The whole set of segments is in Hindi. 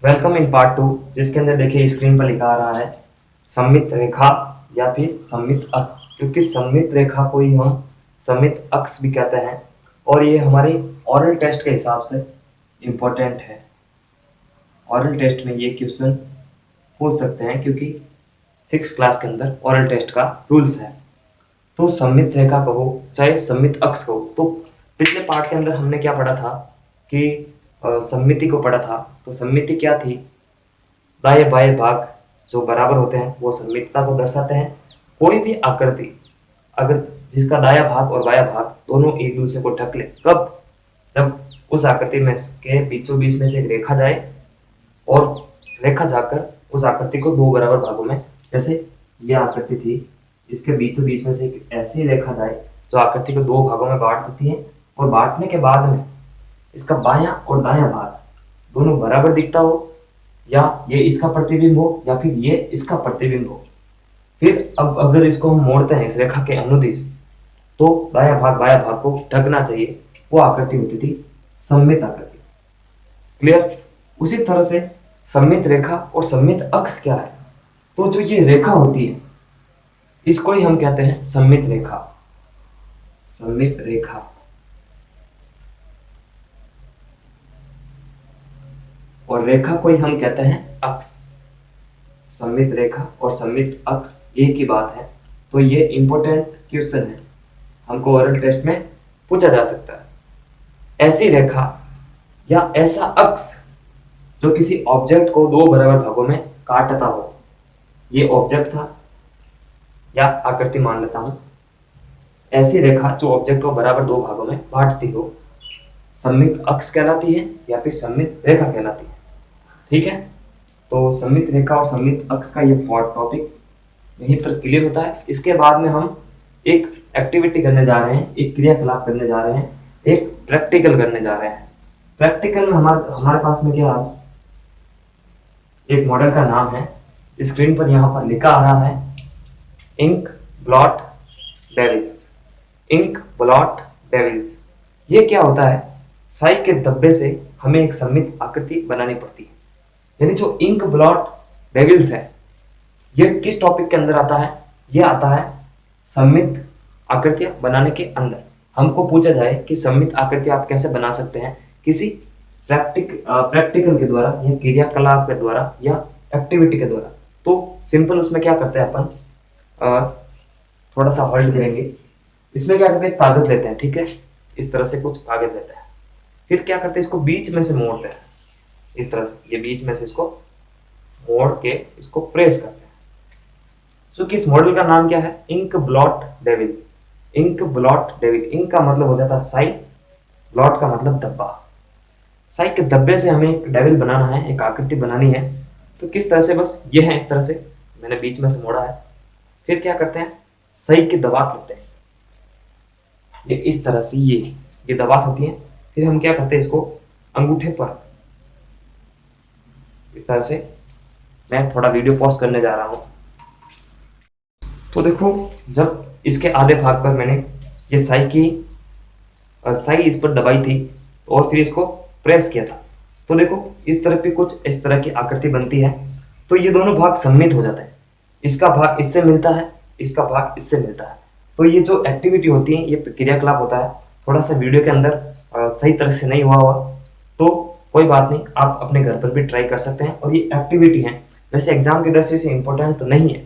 वेलकम इन पार्ट टू, जिसके अंदर देखिए स्क्रीन पर लिखा आ रहा है सममित रेखा या फिर सममित अक्ष, क्योंकि सममित रेखा को ही हम सममित अक्ष भी कहते हैं और ये हमारे ओरल टेस्ट के हिसाब से इम्पोर्टेंट है। ओरल टेस्ट में ये क्वेश्चन पूछ सकते हैं क्योंकि 6 क्लास के अंदर ओरल टेस्ट का रूल्स है। तो सममित रेखा कहो चाहे सममित अक्ष कहो, तो पिछले पार्ट के अंदर हमने क्या पढ़ा था कि सममिति को पढ़ा था। तो सममिति क्या थी? दाएं बाएं भाग जो बराबर होते हैं वो सममितता को दर्शाते हैं। कोई भी आकृति अगर जिसका दायां भाग और बायां भाग दोनों एक दूसरे को ढक ले, कब? जब उस आकृति में के बीचों बीच में से एक रेखा जाए और रेखा जाकर उस आकृति को दो बराबर भागों में, जैसे यह आकृति थी, इसके बीचों बीच में से एक ऐसी रेखा जाए जो आकृति को दो भागों में बांट देती है और बांटने के बाद में इसका बायां और दायां भाग दोनों बराबर दिखता हो, या ये इसका प्रतिबिंब हो या फिर ये इसका प्रतिबिंब हो। फिर अब अगर इसको हम मोड़ते हैं इस रेखा के अनुदिश, तो दायां भाग बायां भाग को ढकना चाहिए, वो आकृति होती थी सममित आकृति। क्लियर? उसी तरह से सममित रेखा और सममित अक्ष क्या है? तो जो ये रेखा होती है इसको ही हम कहते हैं सममित रेखा। सममित रेखा और रेखा को ही हम कहते हैं अक्ष। सममित रेखा और सममित अक्ष एक ही बात है। तो ये इंपॉर्टेंट क्वेश्चन है, हमको ओरल टेस्ट में पूछा जा सकता है। ऐसी रेखा या ऐसा अक्ष जो किसी ऑब्जेक्ट को दो बराबर भागों में काटता हो। ये ऑब्जेक्ट था या आकृति मान लेता हूं। ऐसी रेखा जो ऑब्जेक्ट को बराबर दो भागों में बांटती हो सममित अक्ष कहलाती है या फिर सममित रेखा कहलाती है। ठीक है, तो सममित रेखा और सममित अक्ष का ये टॉपिक यहीं पर क्लियर होता है। इसके बाद में हम एक एक्टिविटी करने जा रहे हैं, एक क्रियाकलाप करने जा रहे हैं, एक प्रैक्टिकल करने जा रहे हैं। प्रैक्टिकल में हमारे पास में क्या है? एक मॉडल का नाम है, स्क्रीन पर यहाँ पर लिखा आ रहा है ink blot devils. Ink blot devils ये क्या होता है? स्याही के धब्बे से हमें एक सममित आकृति बनानी पड़ती है। यानी जो इंक ब्लॉट डेविल्स है ये किस टॉपिक के अंदर आता है? ये आता है सममित आकृतियां बनाने के अंदर। हमको पूछा जाए कि सममित आकृति आप कैसे बना सकते हैं किसी प्रैक्टिकल के द्वारा या क्रियाकलाप के द्वारा या एक्टिविटी के द्वारा। तो सिंपल उसमें क्या करते हैं अपन, थोड़ा सा होल्ड करेंगे। इसमें क्या करते हैं, कागज लेते हैं, ठीक है, इस तरह से कुछ कागज लेते हैं, फिर क्या करते हैं इसको बीच में से मोड़ते हैं, इस तरह से ये बीच में से इसको मोड़ के इसको प्रेस करते हैं। क्योंकि इस मॉडल का नाम क्या है? Ink blot devil. Ink blot devil, ink का मतलब हो जाता है स्याही, ब्लॉट का मतलब धब्बा। स्याही के धब्बे से हमें एक डेविल बनाना है, एक आकृति बनानी है। तो किस तरह से? बस ये है, इस तरह से मैंने बीच में से मोड़ा है। फिर क्या करते हैं, स्याही की दवात लेते हैं, ये इस तरह से ये दवात होती है। फिर हम क्या करते हैं, इसको अंगूठे पर इस तरह से, मैं थोड़ा वीडियो पॉज करने जा रहा हूं। तो देखो, जब इसके आधे भाग पर मैंने ये स्याही इस पर दबाई थी और फिर इसको प्रेस किया था, तो देखो इस तरफ भी कुछ इस तरह की आकृति बनती है। तो ये दोनों भाग सम्मिलित हो जाते हैं, इसका भाग इससे मिलता है, इसका भाग इससे मिलता है। तो ये जो एक्टिविटी होती है, ये क्रियाकलाप होता है, थोड़ा सा वीडियो के अंदर सही तरह से नहीं हुआ तो कोई बात नहीं, आप अपने घर पर भी ट्राई कर सकते हैं। और ये एक्टिविटी है, वैसे एग्जाम की दृष्टि से इंपॉर्टेंट तो नहीं है,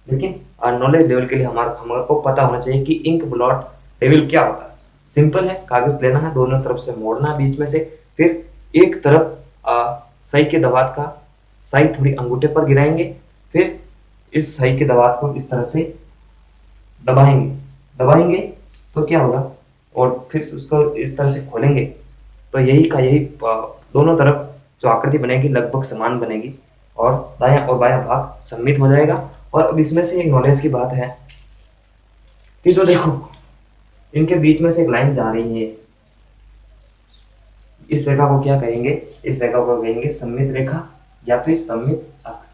लेकिन नॉलेज लेवल के लिए हमारे को पता होना चाहिए कि इंक ब्लॉट डेविल क्या होता है। सिंपल है, कागज लेना है, दोनों तरफ से मोड़ना है बीच में से, फिर एक तरफ स्याही के दवात का स्याही थोड़ी अंगूठे पर गिराएंगे, फिर इस स्याही के दवात को इस तरह से दबाएंगे तो क्या होगा, और फिर उसको इस तरह से खोलेंगे तो यही का यही दोनों तरफ जो आकृति बनेगी लगभग समान बनेगी और दायां और बायां भाग सम्मिलित हो जाएगा। और अब इसमें से एक नॉलेज की बात है कि जो देखो इनके बीच में से एक लाइन जा रही है, इस रेखा को क्या कहेंगे? इस रेखा को कहेंगे सममित रेखा या फिर सममित अक्ष,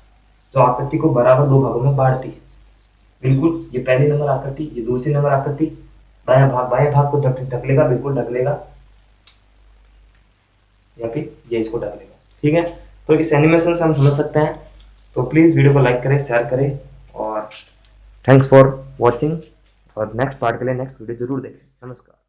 जो आकृति को बराबर दो भागों में बांटती है। बिल्कुल, ये पहली नंबर आकृति, ये दूसरी नंबर आकृति, दायां भाग बायां भाग को ढक लेगा, बिल्कुल ढक लेगा, या फिर ये इसको ढक लेगा। ठीक है, तो इस एनिमेशन से हम समझ सकते हैं। तो प्लीज़ वीडियो को लाइक करें, शेयर करें और थैंक्स फॉर वॉचिंग। और नेक्स्ट पार्ट के लिए नेक्स्ट वीडियो जरूर देखें। नमस्कार।